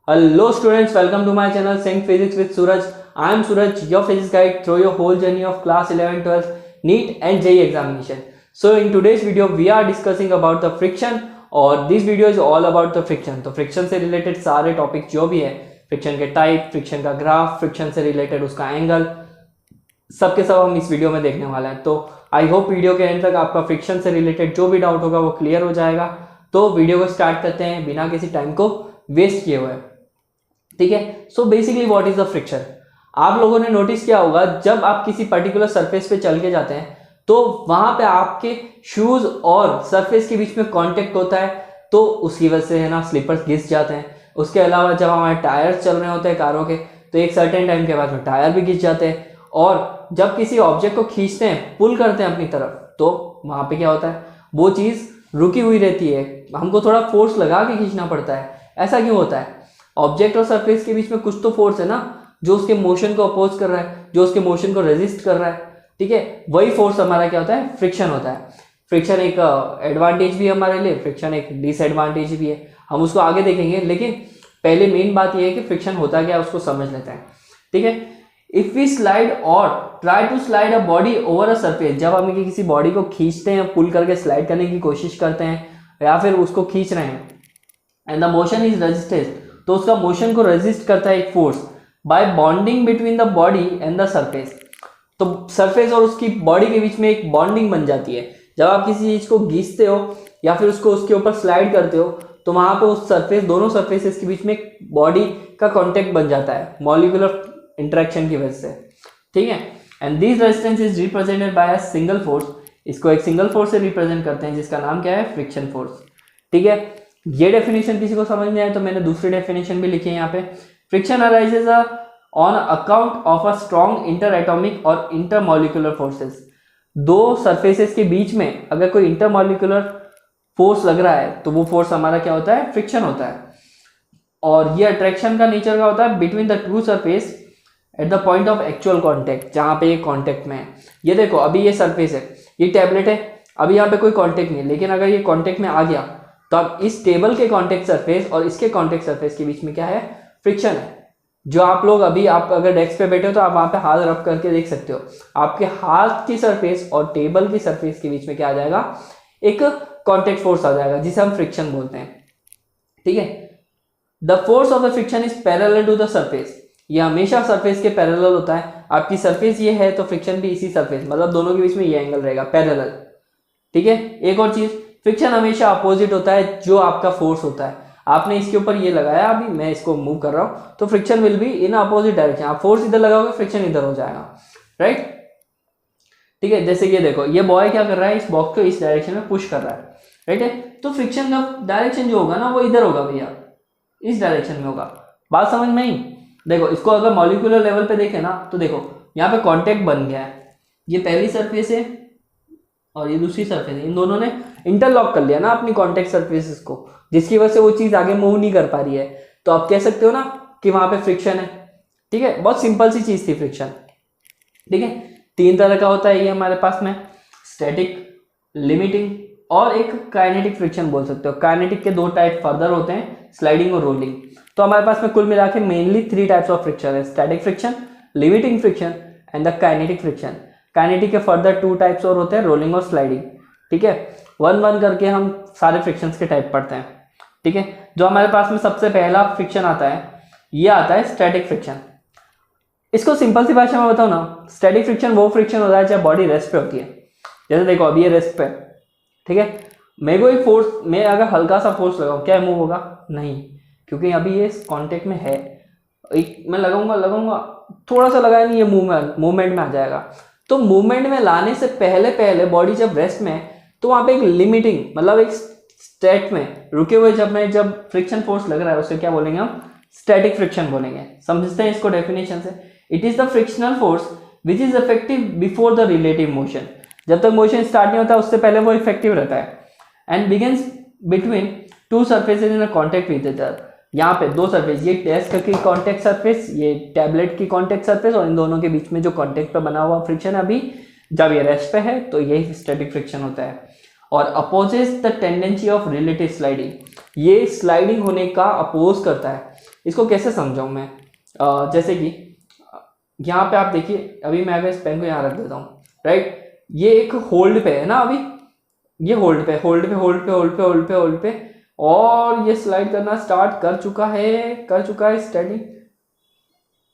Hello students, welcome to my channel Sync Physics with Suraj. I am Suraj, your physics guide through your whole journey of class 11, 12, NEET and JEE examination. So in today's video we are discussing about the friction और this video is all about the friction. तो friction से related सारे topic जो भी है, friction के type, friction का graph, friction से related उसका एंगल, सब के सब हम इस वीडियो में देखने वाले हैं. तो आई होप वीडियो के एंड तक आपका फ्रिक्शन से रिलेटेड जो भी डाउट होगा वो क्लियर हो जाएगा. तो वीडियो को स्टार्ट करते हैं बिना किसी टाइम को वेस्ट किए हुए. ठीक है. So basically what is the friction. आप लोगों ने नोटिस किया होगा जब आप किसी पर्टिकुलर सरफेस पे चल के जाते हैं तो वहां पे आपके शूज और सरफेस के बीच में कांटेक्ट होता है, तो उसकी वजह से है ना स्लीपर्स घिस जाते हैं. उसके अलावा जब हमारे टायर्स चल रहे होते हैं कारों के तो एक सर्टेन टाइम के बाद में टायर भी घिस जाते हैं. और जब किसी ऑब्जेक्ट को खींचते हैं, पुल करते हैं अपनी तरफ, तो वहां पे क्या होता है, वो चीज रुकी हुई रहती है, हमको थोड़ा फोर्स लगा के खींचना पड़ता है. ऐसा क्यों होता है? ऑब्जेक्ट और सरफेस के बीच में कुछ तो फोर्स है ना, जो उसके मोशन को अपोज कर रहा है, जो उसके मोशन को रेजिस्ट कर रहा है. ठीक है, वही फोर्स हमारा क्या होता है, फ्रिक्शन होता है. फ्रिक्शन एक एडवांटेज भी है हमारे लिए, फ्रिक्शन एक डिसएडवांटेज भी है, हम उसको आगे देखेंगे. लेकिन पहले मेन बात यह है कि फ्रिक्शन होता क्या है उसको समझ लेते हैं. ठीक है. इफ वी स्लाइड और try to slide a body over a surface, जब हम किसी बॉडी को खींचते हैं, पुल करके स्लाइड करने की कोशिश करते हैं या फिर उसको खींच रहे हैं, and the motion is resisted, तो उसका मोशन को रेजिस्ट करता है एक force by bonding between the body and the surface. तो सरफेस और उसकी बॉडी के बीच में एक बॉन्डिंग बन जाती है. जब आप किसी चीज को घींचते हो या फिर उसको उसके ऊपर स्लाइड करते हो तो वहां पर उस सरफेस, दोनों सरफेसेस के बीच में एक बॉडी का कॉन्टेक्ट बन जाता है मॉलिक्यूलर इंटरेक्शन की वजह से. ठीक है. And this resistance is represented by a single force. इसको एक सिंगल फोर्स से रिप्रेजेंट करते हैं जिसका नाम क्या है, फ्रिक्शन फोर्स. ठीक है. ये डेफिनेशन किसी को समझ में आए तो मैंने दूसरी डेफिनेशन भी लिखी है यहाँ पे. Friction arises on account of a strong inter atomic और इंटरमॉलिक्यूलर फोर्सेस. दो सरफेसेस के बीच में अगर कोई इंटरमॉलिक्यूलर फोर्स लग रहा है तो वो फोर्स हमारा क्या होता है, फ्रिक्शन होता है. और ये अट्रैक्शन का नेचर का होता है between the two surface at the point of actual contact, जहां पे ये कॉन्टेक्ट में है. ये देखो अभी ये सरफेस है, ये टैबलेट है, अभी यहाँ पे कोई कॉन्टेक्ट नहीं है, लेकिन अगर ये कॉन्टेक्ट में आ गया तो अब इस टेबल के कॉन्टेक्ट सरफेस और इसके कॉन्टेक्ट सरफेस के बीच में क्या है, फ्रिक्शन है. जो आप लोग अभी, आप अगर डेस्क पे बैठे हो तो आप वहां पे हाथ रब करके देख सकते हो, आपके हाथ की सरफेस और टेबल की सरफेस के बीच में क्या आ जाएगा, एक कॉन्टेक्ट फोर्स आ जाएगा जिसे हम फ्रिक्शन बोलते हैं. ठीक है. The force of the friction is parallel to the surface. ये हमेशा सरफेस के पैरेलल होता है. आपकी सरफेस ये है तो फ्रिक्शन भी इसी सरफेस, मतलब दोनों के बीच में ये एंगल रहेगा, पैरेलल. ठीक है. एक और चीज, फ्रिक्शन हमेशा अपोजिट होता है जो आपका फोर्स होता है. आपने इसके ऊपर ये लगाया, अभी मैं इसको मूव कर रहा हूं तो friction will be in opposite direction. आप फोर्स इधर लगाओगे, फ्रिक्शन इधर हो जाएगा. राइट. ठीक है. जैसे ये देखो, ये बॉय क्या कर रहा है, इस बॉक्स को इस डायरेक्शन में पुश कर रहा है. राइट है. तो फ्रिक्शन का डायरेक्शन जो होगा ना वो इधर होगा भैया, इस डायरेक्शन में होगा. बात समझ में आई? देखो इसको अगर मॉलिक्यूलर लेवल पे देखें ना तो देखो यहाँ पे कांटेक्ट बन गया है, ये पहली सरफेस है और ये दूसरी सरफेस है, इन दोनों ने इंटरलॉक कर लिया ना अपनी कांटेक्ट सरफेसेस को, जिसकी वजह से वो चीज आगे मूव नहीं कर पा रही है. तो आप कह सकते हो ना कि वहां पे फ्रिक्शन है. ठीक है. बहुत सिंपल सी चीज थी फ्रिक्शन. ठीक है. तीन तरह का होता है ये हमारे पास में, स्टैटिक, लिमिटिंग और एक काइनेटिक फ्रिक्शन बोल सकते हो. काइनेटिक के दो टाइप फर्दर होते हैं, स्लाइडिंग और रोलिंग. तो हमारे पास में कुल मिला के मेनली 3 टाइप्स ऑफ फ्रिक्शन है, static friction, limiting friction and the kinetic friction. Kinetic के फर्दर 2 टाइप्स और होते हैं, रोलिंग और स्लाइडिंग. ठीक है. 1-1 करके हम सारे फ्रिक्शंस के टाइप पढ़ते हैं. ठीक है. जो हमारे पास में सबसे पहला फ्रिक्शन आता है, ये आता है स्टैटिक फ्रिक्शन. इसको सिंपल सी भाषा में बताऊं ना, स्टैटिक फ्रिक्शन वो फ्रिक्शन होता है जब बॉडी रेस्ट पे होती है. जैसे देखो अभी ये रेस्ट पे. ठीक है. मेरे को एक फोर्स, मैं अगर हल्का सा फोर्स लगाऊं, क्या मूव होगा? नहीं, क्योंकि अभी ये कांटेक्ट में है. एक मैं लगाऊंगा थोड़ा सा लगाया नहीं, ये मूवमेंट में आ जाएगा. तो मूवमेंट में लाने से पहले बॉडी जब रेस्ट में है तो वहां पे एक लिमिटिंग, मतलब एक स्टेट में रुके हुए जब फ्रिक्शन फोर्स लग रहा है उसे क्या बोलेंगे हम, स्टैटिक फ्रिक्शन बोलेंगे. समझते हैं इसको डेफिनेशन से. It is the frictional force which is effective before the relative motion. जब तक मोशन स्टार्ट नहीं होता उससे पहले वो इफेक्टिव रहता है. And begins between 2 surfaces in a contact with each other. यहाँ पे 2 सरफेस, ये डेस्क की कॉन्टेक्ट सरफेस, ये टैबलेट की कॉन्टेक्ट सरफेस, और इन दोनों के बीच में जो कॉन्टेक्ट पे बना हुआ फ्रिक्शन है अभी, जब ये रेस्ट पे है तो यही स्टैटिक फ्रिक्शन होता है. और opposes the tendency of relative sliding. ये स्लाइडिंग होने का अपोज करता है. इसको कैसे समझाऊँ मैं? जैसे कि यहाँ पे आप देखिए, अभी मैं अगर इस पेन को यहाँ रख देता हूँ, राइट, ये एक होल्ड पे है ना, अभी ये होल्ड पे होल्ड पे होल्ड पे होल्ड पे होल्ड पे होल्ड पे, और ये स्लाइड करना स्टार्ट कर चुका है स्टडी,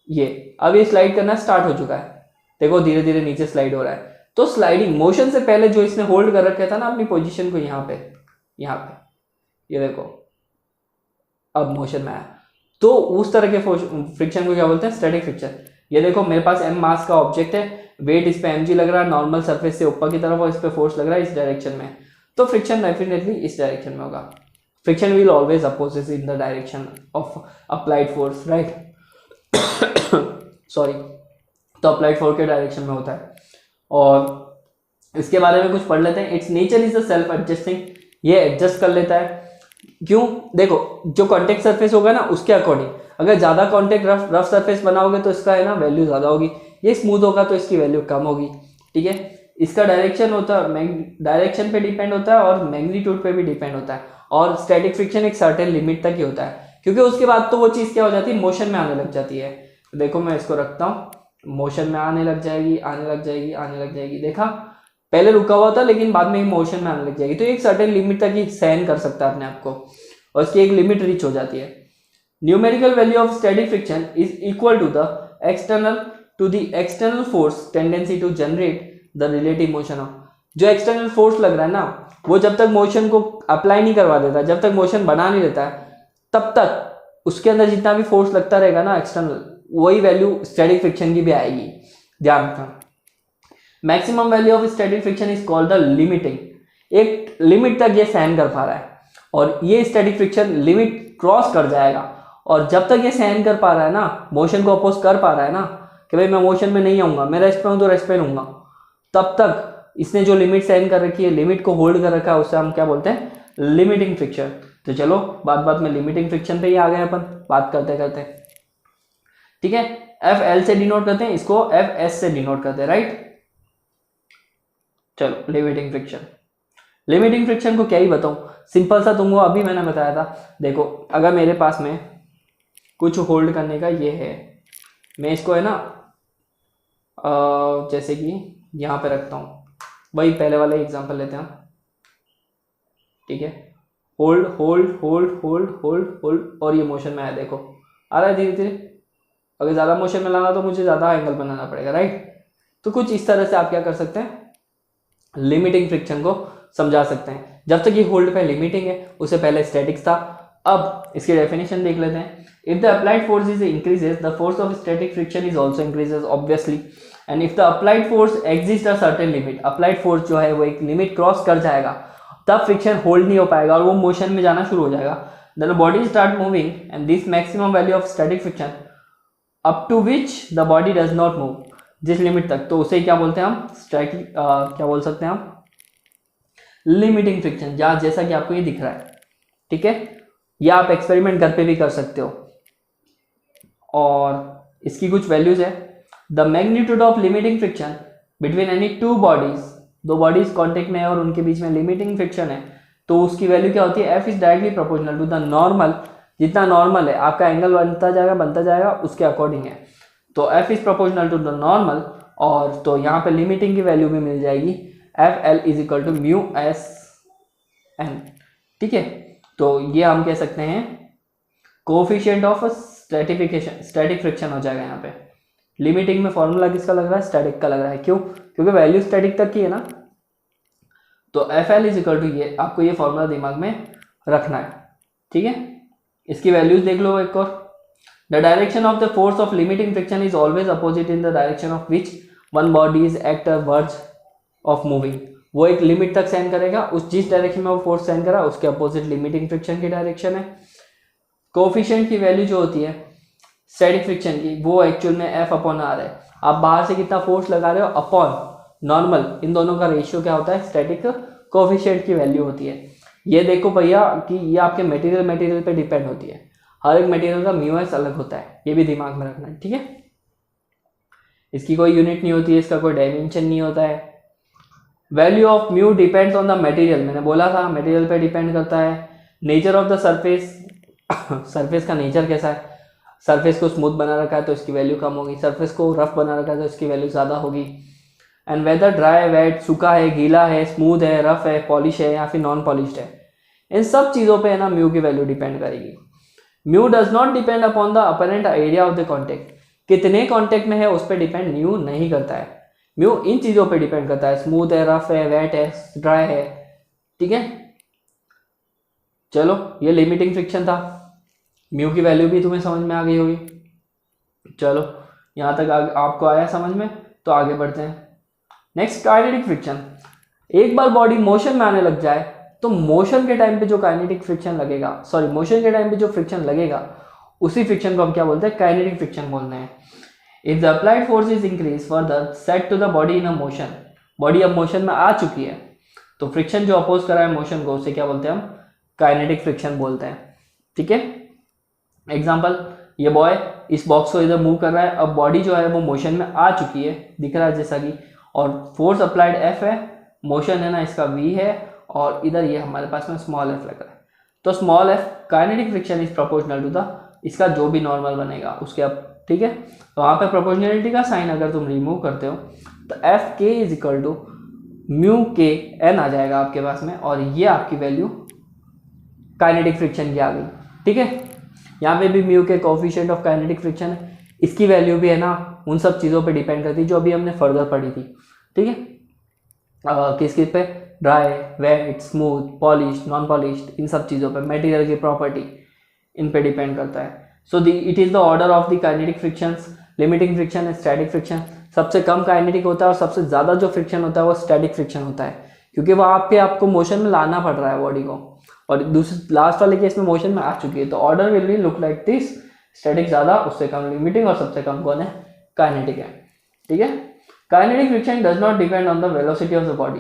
ये अब ये स्लाइड करना स्टार्ट हो चुका है, देखो धीरे धीरे नीचे स्लाइड हो रहा है। तो स्लाइडिंग मोशन से पहले जो इसने होल्ड कर रखा था ना अपनी पोजीशन को, यहाँ पे ये देखो अब मोशन में आया, तो उस तरह के फ्रिक्शन को क्या बोलते हैं? Static friction. ये देखो मेरे पास m मास का ऑब्जेक्ट है, वेट इस पे mg लग रहा है नॉर्मल सरफेस से ऊपर की तरफ, और इस पे फोर्स लग रहा है इस डायरेक्शन में, तो फ्रिक्शन डेफिनेटली इस डायरेक्शन में होगा। Friction will always opposite in the direction of applied force, right, sorry, तो अप्लाइड फोर्स के डायरेक्शन में होता है। और इसके बारे में कुछ पढ़ लेते हैं। It's nature is the self adjusting, ये एडजस्ट कर लेता है। क्यों? देखो जो कॉन्टेक्ट सरफेस होगा ना उसके अकॉर्डिंग, अगर ज़्यादा कॉन्टेक्ट रफ सरफेस बनाओगे तो इसका है ना वैल्यू ज़्यादा होगी, ये स्मूथ होगा तो इसकी वैल्यू कम होगी, ठीक है। इसका डायरेक्शन होता है, डायरेक्शन पे डिपेंड होता है और मैग्नीट्यूड पे भी डिपेंड होता है, और स्टैटिक फ्रिक्शन एक सर्टेन लिमिट तक ही होता है, क्योंकि उसके बाद तो वो चीज़ क्या हो जाती है? मोशन में आने लग जाती है। देखो मैं इसको रखता हूँ, मोशन में आने लग जाएगी, आने लग जाएगी, आने लग जाएगी, देखा पहले रुका हुआ था लेकिन बाद में मोशन में आने लग जाएगी, तो एक सर्टेन लिमिट तक ही सहन कर सकता है अपने आप को, और इसकी एक लिमिट रीच हो जाती है। Numerical value of static friction is equal to the external force tendency to generate the relative motion of, जो एक्सटर्नल फोर्स लग रहा है ना, वो जब तक मोशन को अप्लाई नहीं करवा देता, जब तक मोशन बना नहीं देता है, तब तक उसके अंदर जितना भी फोर्स लगता रहेगा ना एक्सटर्नल, वही वैल्यू स्टैटिक फ्रिक्शन की भी आएगी, ध्यान रखना। Maximum value of static friction is called the limiting, एक लिमिट तक ये सहन कर पा रहा है, और ये स्टैटिक फ्रिक्शन लिमिट क्रॉस कर जाएगा, और जब तक ये सहन कर पा रहा है ना, मोशन को अपोज कर पा रहा है ना, कि भाई मैं मोशन में नहीं आऊंगा, मैं रेस्ट पे हूं तो रेस्ट पे लूंगा, तब तक इसने जो लिमिट सहन कर रखी है, लिमिट को होल्ड कर रखा है, उससे हम क्या बोलते हैं? Limiting friction. तो चलो बात में लिमिटिंग फ्रिक्शन पे ही आ गए अपन बात करते करते, ठीक है। एफ एल से डिनोट करते हैं, इसको एफ एस से डिनोट करते हैं, राइट। चलो लिमिटिंग फ्रिक्शन, लिमिटिंग फ्रिक्शन को क्या ही बताऊं, सिंपल सा तुमको अभी मैंने बताया था। देखो अगर मेरे पास में कुछ होल्ड करने का ये है, मैं इसको है ना जैसे कि यहाँ पे रखता हूँ, वही पहले वाला एग्जांपल लेते हैं, ठीक है। Hold hold hold hold hold hold, और ये मोशन में आया, देखो आ रहा है धीरे धीरे। अगर ज़्यादा मोशन में लाना तो मुझे ज़्यादा एंगल बनाना पड़ेगा, राइट। तो कुछ इस तरह से आप क्या कर सकते हैं? लिमिटिंग फ्रिक्शन को समझा सकते हैं। जब तक ये होल्ड पे लिमिटिंग है, उससे पहले स्टैटिक्स था। अब इसकी डेफिनेशन देख लेते हैं। If the applied force is increases, the force of static friction is also increases obviously, and if the applied force exist a certain limit, applied force जो है वो एक लिमिट क्रॉस कर जाएगा, तब फ्रिक्शन होल्ड नहीं हो पाएगा और वो मोशन में जाना शुरू हो जाएगा। Then the body start moving and this maximum value of static friction up to which the body does not move, जिस लिमिट तक, तो उसे क्या बोलते हैं हम? स्टैटिक क्या बोल सकते हैं हम? लिमिटिंग फ्रिक्शन, जहाँ जैसा कि आपको ये दिख रहा है, ठीक है। या आप एक्सपेरिमेंट घर पे भी कर सकते हो, और इसकी कुछ वैल्यूज है। The magnitude of limiting friction between any two bodies, दो बॉडीज कॉन्टेक्ट में है और उनके बीच में लिमिटिंग फ्रिक्शन है, तो उसकी वैल्यू क्या होती है? F is directly proportional to the normal, जितना नॉर्मल है आपका एंगल बनता जाएगा उसके अकॉर्डिंग है, तो F is proportional to the normal, और तो यहाँ पे लिमिटिंग की वैल्यू भी मिल जाएगी, F L is equal to mu S N, ठीक है। तो ये हम कह सकते हैं कोफिशिएंट ऑफ स्टैटिक फ्रिक्शन हो जाएगा यहाँ पे। लिमिटिंग में फॉर्मूला किसका लग रहा है? स्टैटिक का लग रहा है। क्यों? क्योंकि वैल्यू स्टैटिक तक की है ना, तो F L is equal to ये, आपको ये फॉर्मूला दिमाग में रखना है, ठीक है। इसकी वैल्यूज देख लो एक और। The direction of the force of limiting friction is always opposite in the direction of which one body is at the verge of moving, वो एक लिमिट तक सहन करेगा, उस जिस डायरेक्शन में वो फोर्स सहन करा उसके अपोजिट लिमिटिंग फ्रिक्शन की डायरेक्शन है। कोफिशिएंट की वैल्यू जो होती है स्टैटिक फ्रिक्शन की, वो एक्चुअल में एफ अपॉन आर है। आप बाहर से कितना फोर्स लगा रहे हो अपॉन नॉर्मल, इन दोनों का रेशियो क्या होता है? स्टैटिक कोफिशिएंट की वैल्यू होती है। ये देखो भैया कि ये आपके मटेरियल पे डिपेंड होती है, हर एक मटेरियल का म्यू एस अलग होता है, ये भी दिमाग में रखना है, ठीक है। इसकी कोई यूनिट नहीं होती है, इसका कोई डायमेंशन नहीं होता है। Value of mu depends on the material, मैंने बोला था मटेरियल पे डिपेंड करता है। Nature of the surface, surface का नेचर कैसा है, सरफेस को स्मूथ बना रखा है तो इसकी वैल्यू कम होगी, सरफेस को रफ बना रखा है तो इसकी वैल्यू ज़्यादा होगी। एंड वेदर ड्राई, वेट, सूखा है, गीला है, स्मूथ है, रफ है, पॉलिश है या फिर नॉन पॉलिश्ड है, इन सब चीज़ों पे है ना म्यू की वैल्यू डिपेंड करेगी। Mu does not depend upon the apparent area of the contact, कितने कॉन्टेक्ट में है उस पर डिपेंड म्यू नहीं करता है। म्यू इन चीज़ों पे डिपेंड करता है, स्मूथ है, रफ है, वेट है, ड्राई है। ठीक है, चलो ये लिमिटिंग फ्रिक्शन था, म्यू की वैल्यू भी तुम्हें समझ में आ गई होगी। चलो यहाँ तक आपको आया समझ में, तो आगे बढ़ते हैं। Next kinetic friction. एक बार बॉडी मोशन में आने लग जाए तो मोशन के टाइम पे जो काइनेटिक फ्रिक्शन लगेगा, सॉरी मोशन के टाइम पे जो फ्रिक्शन लगेगा उसी फ्रिक्शन को हम क्या बोलते हैं, काइनेटिक फ्रिक्शन बोलते हैं। If the applied force is increase further set to the body in a motion, बॉडी अब मोशन में आ चुकी है तो फ्रिक्शन जो अपोज करा है मोशन को उसे क्या बोलते हैं हम, काइनेटिक फ्रिक्शन बोलते हैं। ठीक है, एग्जाम्पल, ये बॉय इस बॉक्स को इधर मूव कर रहा है, अब बॉडी जो है वो मोशन में आ चुकी है, दिख रहा है जैसा कि, और फोर्स अप्लाइड एफ है, मोशन है ना इसका वी है, और इधर ये हमारे पास में स्मॉल एफ लग रहा है, तो small F kinetic friction is proportional to the, इसका जो भी नॉर्मल बनेगा उसके अब। ठीक है, तो वहाँ पे प्रोपोर्शनलिटी का साइन अगर तुम रिमूव करते हो तो एफ के इज इक्वल टू म्यू के एन आ जाएगा आपके पास में, और ये आपकी वैल्यू काइनेटिक फ्रिक्शन की आ गई। ठीक है, यहाँ पे भी म्यू के कोफिशिएंट ऑफ काइनेटिक फ्रिक्शन है, इसकी वैल्यू भी है ना उन सब चीज़ों पे डिपेंड करती है जो अभी हमने फर्दर पढ़ी थी। ठीक है, किस किस पे, dry, wet, smooth, polished, non polished, इन सब चीज़ों पे, मटेरियल की प्रॉपर्टी, इन पे डिपेंड करता है। So it is the order of the kinetic frictions, limiting friction, static friction. सबसे कम काइनेटिक होता है और सबसे ज़्यादा जो फ्रिक्शन होता है वो स्टैटिक फ्रिक्शन होता है, क्योंकि वो आपको मोशन में लाना पड़ रहा है बॉडी को, और दूसरे लास्ट वाले केस में मोशन में आ चुकी है, तो order will be look like this, static ज़्यादा, उससे कम लिमिटिंग, और सबसे कम कौन है, काइनेटिक है। ठीक है, kinetic friction does not depend on the velocity of the body,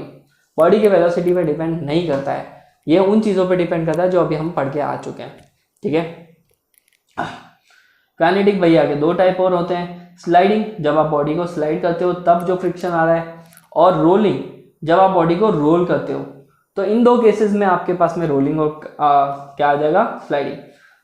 body के वेलोसिटी पे डिपेंड नहीं करता है, ये उन चीज़ों पे डिपेंड करता है जो अभी हम पढ़ के आ चुके हैं। ठीक है, काइनेटिक भैया के दो टाइप और होते हैं, स्लाइडिंग, जब आप बॉडी को स्लाइड करते हो तब जो फ्रिक्शन आ रहा है, और रोलिंग, जब आप बॉडी को रोल करते हो। तो इन दो केसेस में आपके पास में रोलिंग और क्या आ जाएगा, स्लाइडिंग।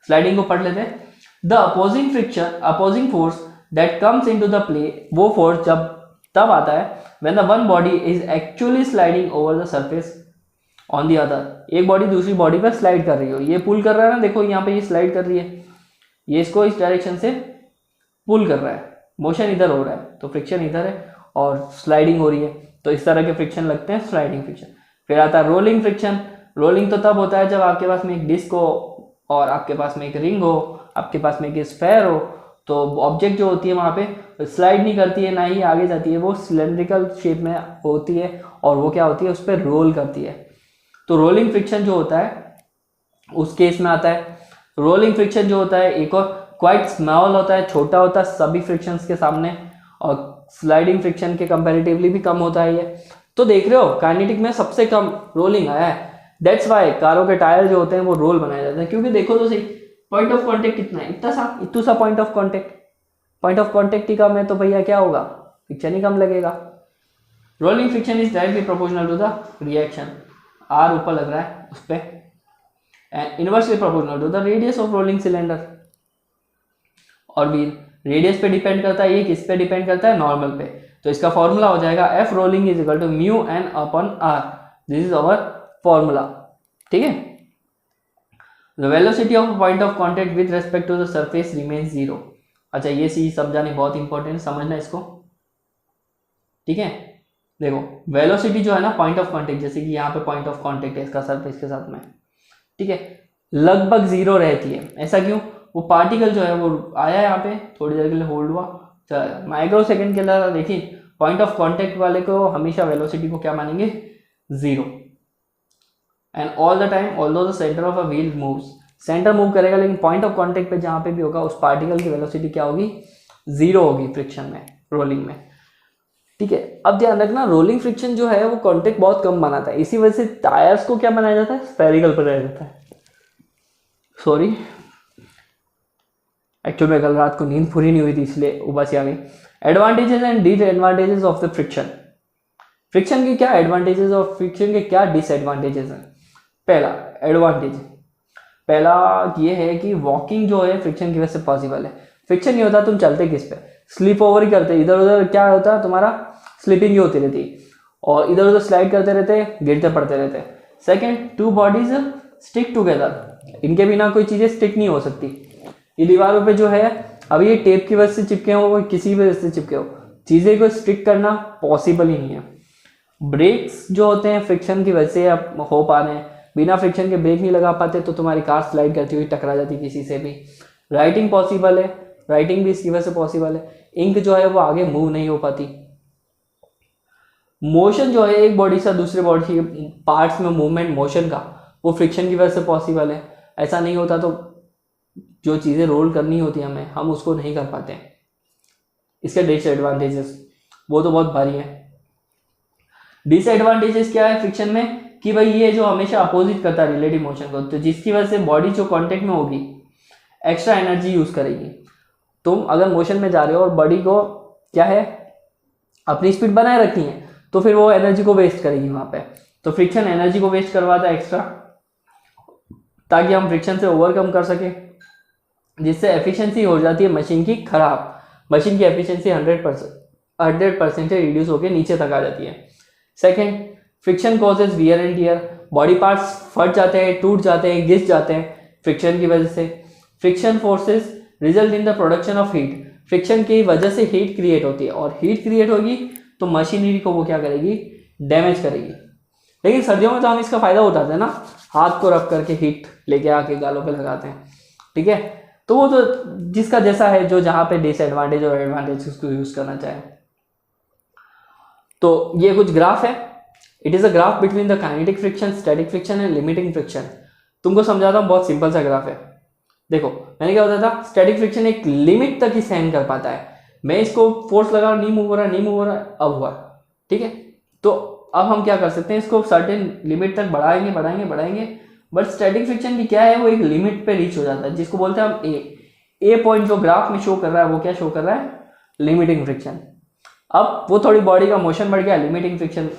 स्लाइडिंग को पढ़ लेते हैं। The opposing friction, opposing force that comes into the play, वो फोर्स जब तब आता है when the one body is actually sliding over the surface on the other, एक बॉडी दूसरी बॉडी पर स्लाइड कर रही हो, ये पुल कर रहा है ना, देखो यहाँ पे ये स्लाइड कर रही है, ये इसको इस डायरेक्शन से पुल कर रहा है, मोशन इधर हो रहा है तो फ्रिक्शन इधर है, और स्लाइडिंग हो रही है, तो इस तरह के फ्रिक्शन लगते हैं स्लाइडिंग फ्रिक्शन। फिर आता है रोलिंग फ्रिक्शन। रोलिंग तो तब होता है जब आपके पास में एक डिस्क हो, और आपके पास में एक रिंग हो, आपके पास में एक स्फेयर हो, तो ऑब्जेक्ट जो होती है वहाँ पे स्लाइड नहीं करती है, ना ही आगे जाती है, वो सिलेंड्रिकल शेप में होती है, और वो क्या होती है, उस पर रोल करती है। तो रोलिंग फ्रिक्शन जो होता है उस केस में आता है। रोलिंग फ्रिक्शन जो होता है एक और क्वाइट स्मॉल होता है, छोटा होता है सभी फ्रिक्शंस के सामने, और स्लाइडिंग फ्रिक्शन के कंपैरेटिवली भी कम होता है ये। तो देख रहे हो काइनेटिक में सबसे कम रोलिंग आया है, दैट्स वाई कारों के टायर जो होते हैं वो रोल बनाए जाते हैं, क्योंकि देखो तो सही पॉइंट ऑफ कांटेक्ट कितना है, इतना सा पॉइंट ऑफ कांटेक्ट ही कम है, तो भैया क्या होगा, फ्रिक्शन ही कम लगेगा। Rolling friction is directly proportional to the reaction, R ऊपर लग रहा है उस पर, and inversely proportional to the radius of rolling cylinder, और भी रेडियस पे डिपेंड करता है, ये किस पे डिपेंड करता है, नॉर्मल पे। तो इसका फॉर्मूला हो जाएगा F rolling is equal to mu N upon R, this is our formula. ठीक है, the velocity of point of contact with respect to the surface remains zero. अच्छा, ये चीज समझानी बहुत इंपॉर्टेंट है, समझना इसको। ठीक है, देखो वेलोसिटी जो है ना पॉइंट ऑफ कांटेक्ट, जैसे कि यहाँ पे पॉइंट ऑफ कांटेक्ट है इसका सरफेस के साथ में, ठीक है, लगभग जीरो रहती है। ऐसा क्यों, वो पार्टिकल जो है वो आया यहाँ पे, थोड़ी देर के लिए होल्ड हुआ, माइक्रो सेकेंड के लिए, देखिए पॉइंट ऑफ कांटेक्ट वाले को हमेशा वेलोसिटी को क्या मानेंगे, zero. And all the time although the centre of a wheel moves, centre move करेगा, लेकिन पॉइंट ऑफ कांटेक्ट पे जहाँ पे भी होगा उस पार्टिकल की वेलोसिटी क्या होगी, जीरो होगी फ्रिक्शन में, रोलिंग में। ठीक है, अब ध्यान रखना रोलिंग फ्रिक्शन जो है वो कांटेक्ट बहुत कम बनाता है, इसी वजह से टायर्स को क्या बनाया जाता है, स्फेरिकल बनाया जाता है। सॉरी, एक्चुअल में कल रात को नींद पूरी नहीं हुई थी इसलिए उबासी आ गई। Advantages and disadvantages of the friction, friction के क्या एडवांटेजेस और फ्रिक्शन के क्या डिसएडवांटेजेस हैं। पहला एडवांटेज, पहला ये है कि वॉकिंग जो है फ्रिक्शन की वजह से पॉसिबल है। फ्रिक्शन नहीं होता तुम चलते किस पे, स्लिप ओवर ही करते, इधर उधर क्या होता है तुम्हारा, स्लिपिंग ही होती रहती और इधर उधर स्लाइड करते रहते, गिरते पड़ते रहते। Second, two bodies stick together, इनके बिना कोई चीज़ें स्टिक नहीं हो सकती। ये दीवारों पे जो है, अब ये टेप की वजह से चिपके हो, वो किसी वजह से चिपके हो, चीज़ें को स्टिक करना पॉसिबल ही नहीं है। ब्रेक्स जो होते हैं फ्रिक्शन की वजह से अब हो पा रहे हैं, बिना फ्रिक्शन के ब्रेक नहीं लगा पाते तो तुम्हारी कार स्लाइड करती हुई टकरा जाती किसी से भी। राइटिंग पॉसिबल है, राइटिंग भी इसकी वजह से पॉसिबल है। इंक जो है वो आगे मूव नहीं हो पाती। मोशन जो है एक बॉडी से दूसरे बॉडी के पार्ट्स में मूवमेंट मोशन का, वो फ्रिक्शन की वजह से पॉसिबल है। ऐसा नहीं होता तो जो चीज़ें रोल करनी होती है हमें, हम उसको नहीं कर पाते हैं। इसके डिसएडवांटेजेस वो तो बहुत भारी है। डिसएडवांटेजेस क्या है फ्रिक्शन में कि भाई ये जो हमेशा अपोजिट करता है रिलेटिव मोशन को, तो जिसकी वजह से बॉडी जो कांटेक्ट में होगी एक्स्ट्रा एनर्जी यूज करेगी। तुम अगर मोशन में जा रहे हो और बॉडी को क्या है अपनी स्पीड बनाए रखी है, तो फिर वो एनर्जी को वेस्ट करेगी वहां पे। तो फ्रिक्शन एनर्जी को वेस्ट करवाता है एक्स्ट्रा, ताकि हम फ्रिक्शन से ओवरकम कर सके, जिससे एफिशिएंसी हो जाती है मशीन की खराब। मशीन की एफिशिएंसी 100% से रिड्यूस होकर नीचे तक आ जाती है। Second, friction causes wear and tear, body parts फट जाते हैं, टूट जाते हैं, घिस जाते हैं फ्रिक्शन की वजह से। Friction forces result in the production of heat, friction की वजह से हीट क्रिएट होती है, और हीट क्रिएट होगी तो मशीनरी को वो क्या करेगी, डैमेज करेगी। लेकिन सर्दियों में तो हम इसका फायदा उठाते हैं ना, हाथ को रख करके हीट लेके आके गालों पे लगाते हैं, ठीक है। तो वो तो जिसका जैसा है, जो जहाँ पे डिसएडवांटेज और एडवांटेज उसको यूज करना चाहे। तो ये कुछ ग्राफ है, it is a graph between the kinetic friction, static friction and limiting friction. तुमको समझाता हूँ, बहुत सिंपल सा ग्राफ है। देखो मैंने क्या बताया था, स्टैटिक फ्रिक्शन एक लिमिट तक ही सहन कर पाता है। मैं इसको फोर्स लगा, नहीं मूव हो रहा, नहीं मूव हो रहा, अब हुआ, ठीक है। तो अब हम क्या कर सकते हैं, इसको सर्टेन लिमिट तक बढ़ाएंगे बढ़ाएंगे बढ़ाएंगे, बट स्टैटिक फ्रिक्शन की क्या है, वो एक लिमिट पे रीच हो जाता है, जिसको बोलते हैं हम ए पॉइंट जो ग्राफ में शो कर रहा है वो क्या शो कर रहा है, लिमिटिंग फ्रिक्शन। अब वो थोड़ी बॉडी का मोशन बढ़ गया, लिमिटिंग फ्रिक्शन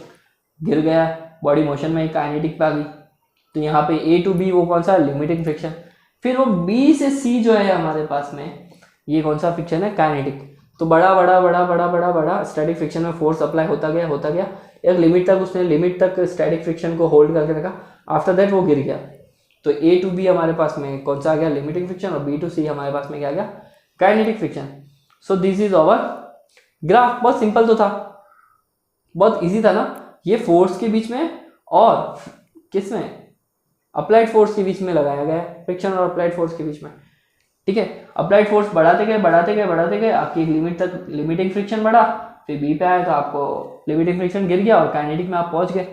गिर गया, बॉडी मोशन में काइनेटिक पे आ गई, तो यहाँ पे ए टू बी वो कौन सा, लिमिटिंग फ्रिक्शन। फिर वो बी से सी जो है हमारे पास में, ये कौन सा फ्रिक्शन है, काइनेटिक। तो बड़ा बड़ा बड़ा बड़ा बड़ा बड़ा स्टैटिक फ्रिक्शन में फोर्स अप्लाई होता गया, एक लिमिट तक उसने लिमिट तक स्टैटिक फ्रिक्शन को होल्ड करके रखा, आफ्टर दैट वो गिर गया। तो ए टू बी हमारे पास में कौन सा आ गया, लिमिटिंग फ्रिक्शन, और बी टू सी हमारे पास में क्या आ गया, kinetic friction. So this is our graph. बहुत सिंपल तो था, बहुत इजी था ना। ये फोर्स के बीच में और किस में, अप्लाइड फोर्स के बीच में लगाया गया है, फ्रिक्शन और अप्लाइड फोर्स के बीच में, ठीक है। अप्लाइड फोर्स बढ़ाते गए बढ़ाते गए बढ़ाते गए, आपकी एक लिमिट तक लिमिटिंग फ्रिक्शन बढ़ा, फिर बी पे आया तो आपको लिमिटिंग फ्रिक्शन गिर गया और काइनेटिक में आप पहुंच गए,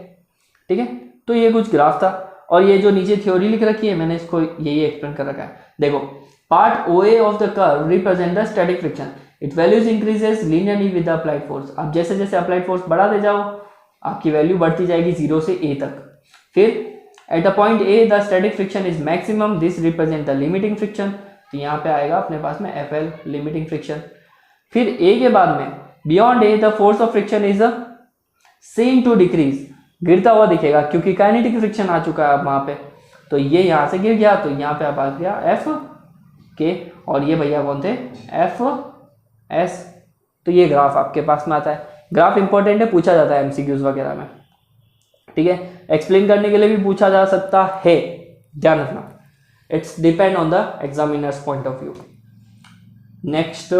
ठीक है। तो ये कुछ ग्राफ था, और ये जो नीचे थ्योरी लिख रखी है मैंने इसको यही एक्सप्लेन कर रखा है। देखो, part O A of the curve represent the static friction, it values increases linearly with the applied force. आप जैसे जैसे अप्लाइड फोर्स बढ़ाते जाओ, आपकी वैल्यू बढ़ती जाएगी 0 से a तक। फिर at the point a the static friction is maximum, this represent the limiting friction, तो यहाँ पे आएगा अपने पास में FL, लिमिटिंग फ्रिक्शन। फिर a के बाद में beyond a the force of friction is seen to decrease, गिरता हुआ दिखेगा क्योंकि काइनेटिक फ्रिक्शन आ चुका है अब वहां पे। तो ये यहाँ से गिर गया, तो यहाँ पे आप आ गया FK, और ये भैया कौन थे, FS। तो ये ग्राफ आपके पास में आता है। ग्राफ इंपॉर्टेंट है, पूछा जाता है MCQs वगैरह में, ठीक है। एक्सप्लेन करने के लिए भी पूछा जा सकता है, ध्यान रखना, it's depend on the examiners point of view. Next,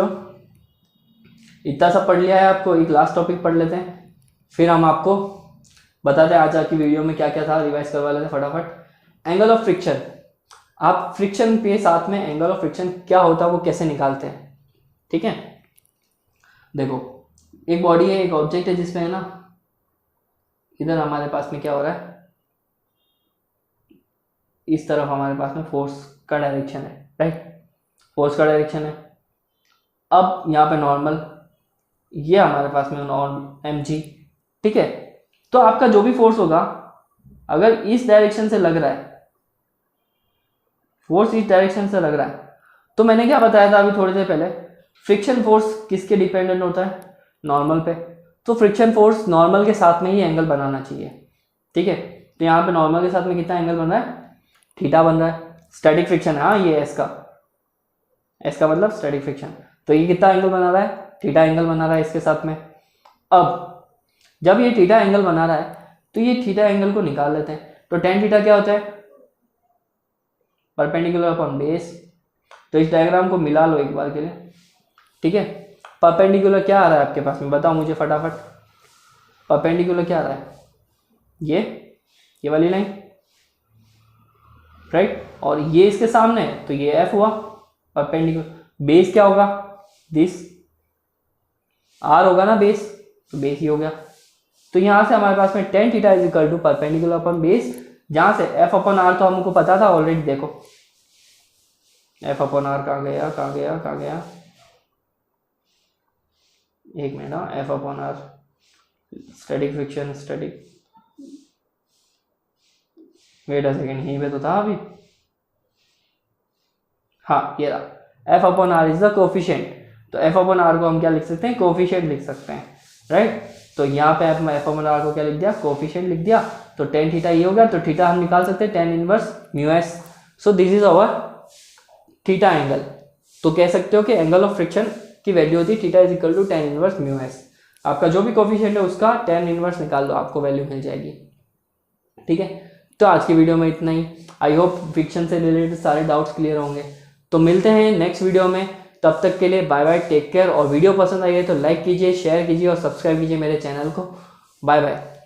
इतना सब पढ़ लिया है आपको, एक लास्ट टॉपिक पढ़ लेते हैं, फिर हम आपको बताते हैं आज की वीडियो में क्या क्या था, रिवाइज करवा लेते हैं फटाफट। एंगल ऑफ फ्रिक्शन, आप फ्रिक्शन के साथ में एंगल ऑफ फ्रिक्शन क्या होता है वो कैसे निकालते हैं, ठीक है। देखो, एक बॉडी है, एक ऑब्जेक्ट है, जिसमें है ना, इधर हमारे पास में क्या हो रहा है, इस तरफ हमारे पास में फोर्स का डायरेक्शन है, राइट, फोर्स का डायरेक्शन है। अब यहाँ पे नॉर्मल, ये हमारे पास में mg, ठीक है। तो आपका जो भी फोर्स होगा, अगर इस डायरेक्शन से लग रहा है, फोर्स इस डायरेक्शन से लग रहा है, तो मैंने क्या बताया था अभी थोड़ी देर पहले, फ्रिक्शन फोर्स किसके डिपेंडेंट होता है, नॉर्मल पे। तो फ्रिक्शन फोर्स नॉर्मल के साथ में ही एंगल बनाना चाहिए, ठीक है। तो यहाँ पे नॉर्मल के साथ में कितना एंगल बन रहा है, थीटा बन रहा है। स्टैटिक फ्रिक्शन है, हाँ ये एस का मतलब स्टैटिक फ्रिक्शन। तो ये कितना एंगल बना रहा है, थीटा एंगल बना रहा है इसके साथ में। अब जब ये थीटा एंगल बना रहा है तो ये थीटा एंगल को निकाल लेते हैं। तो टेन थीटा क्या होता है, परपेंडिकुलर अपॉन बेस। तो इस डायग्राम को मिला लो एक बार के लिए, ठीक है। परपेंडिकुलर क्या आ रहा है आपके पास में, बताओ मुझे फटाफट। परपेंडिकुलर क्या आ रहा है, ये वाली लाइन, राइट। और ये इसके सामने है तो ये एफ हुआ परपेंडिकुलर। बेस क्या होगा, दिस आर होगा ना बेस, तो बेस ही हो गया। तो यहां से हमारे पास में tan theta is equal to perpendicular upon base, जहां से एफ अपॉन आर तो हमको पता था ऑलरेडी। देखो एफ अपॉन आर कहाँ गया, एक minute, F upon R static friction, wait a second, यहीं पे तो था अभी, हाँ ये रहा। F upon R is the coefficient. तो एफ अपॉन आर को हम क्या लिख सकते हैं, कोफिशिएंट लिख सकते हैं, राइट। तो यहाँ पे एफ अपॉन आर को क्या लिख दिया, कोफिशिएंट लिख दिया। तो टेन थीटा ये हो गया, तो थीटा हम निकाल सकते हैं tan inverse mu S. So this is our theta angle. तो कह सकते हो कि एंगल ऑफ फ्रिक्शन की वैल्यू होती है theta is equal to tan inverse mu S. आपका जो भी कोफिशिएंट है उसका टेन इनवर्स निकाल दो, आपको वैल्यू मिल जाएगी, ठीक है। तो आज की वीडियो में इतना ही। आई होप फ्रिक्शन से रिलेटेड सारे डाउट्स क्लियर होंगे। तो मिलते हैं नेक्स्ट वीडियो में, तब तक के लिए बाय बाय, टेक केयर। और वीडियो पसंद आई है तो लाइक कीजिए, शेयर कीजिए और सब्सक्राइब कीजिए मेरे चैनल को। Bye bye.